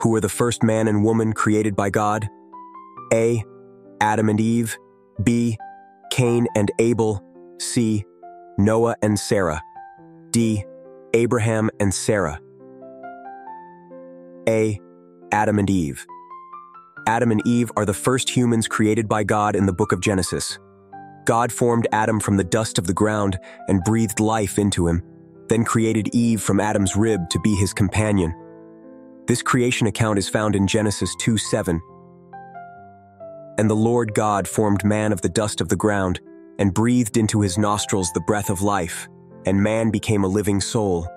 Who were the first man and woman created by God? A. Adam and Eve. B. Cain and Abel. C. Noah and Sarah. D. Abraham and Sarah. A. Adam and Eve. Adam and Eve are the first humans created by God in the book of Genesis. God formed Adam from the dust of the ground and breathed life into him, then created Eve from Adam's rib to be his companion. This creation account is found in Genesis 2:7. And the Lord God formed man of the dust of the ground and breathed into his nostrils the breath of life, and man became a living soul.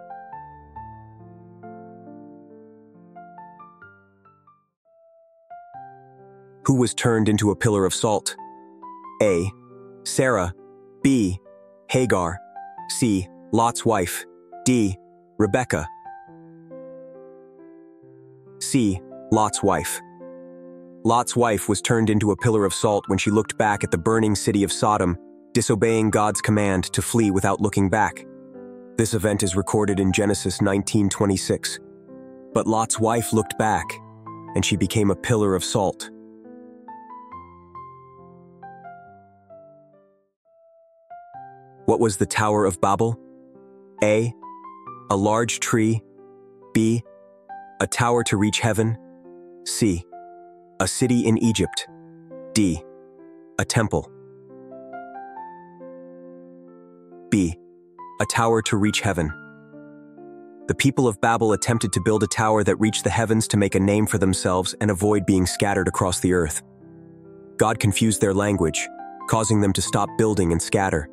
Who was turned into a pillar of salt? A. Sarah. B. Hagar. C. Lot's wife. D. Rebecca. C. Lot's wife. Lot's wife was turned into a pillar of salt when she looked back at the burning city of Sodom, disobeying God's command to flee without looking back. This event is recorded in Genesis 19:26. But Lot's wife looked back, and she became a pillar of salt. What was the Tower of Babel? A. A large tree. B. A tower to reach heaven. C. A city in Egypt. D. A temple. B. A tower to reach heaven. The people of Babel attempted to build a tower that reached the heavens to make a name for themselves and avoid being scattered across the earth. God confused their language, causing them to stop building and scatter.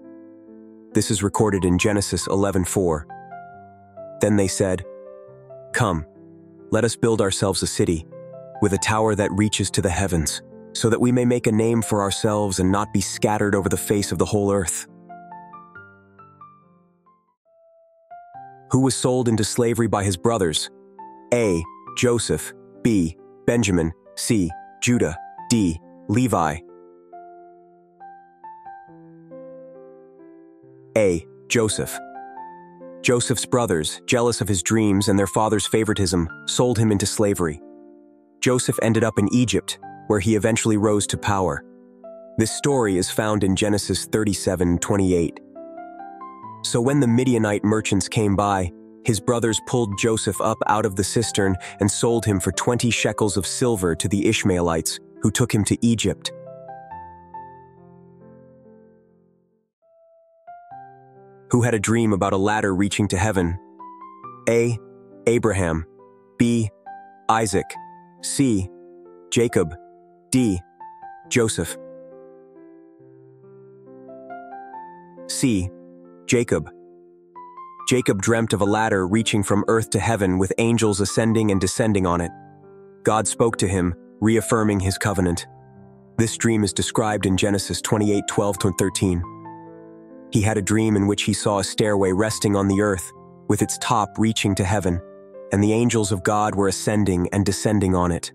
This is recorded in Genesis 11:4. Then they said, "Come, let us build ourselves a city, with a tower that reaches to the heavens, so that we may make a name for ourselves and not be scattered over the face of the whole earth." Who was sold into slavery by his brothers? A. Joseph. B. Benjamin. C. Judah. D. Levi. A. Joseph. Joseph's brothers, jealous of his dreams and their father's favoritism, sold him into slavery. Joseph ended up in Egypt, where he eventually rose to power. This story is found in Genesis 37:28. So when the Midianite merchants came by, his brothers pulled Joseph up out of the cistern and sold him for 20 shekels of silver to the Ishmaelites, who took him to Egypt. Who had a dream about a ladder reaching to heaven? A. Abraham. B. Isaac. C. Jacob. D. Joseph. C. Jacob. Jacob dreamt of a ladder reaching from earth to heaven with angels ascending and descending on it. God spoke to him, reaffirming his covenant. This dream is described in Genesis 28:12-13. He had a dream in which he saw a stairway resting on the earth, with its top reaching to heaven, and the angels of God were ascending and descending on it.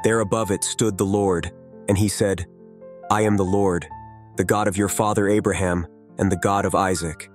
There above it stood the Lord, and he said, "I am the Lord, the God of your father Abraham, and the God of Isaac."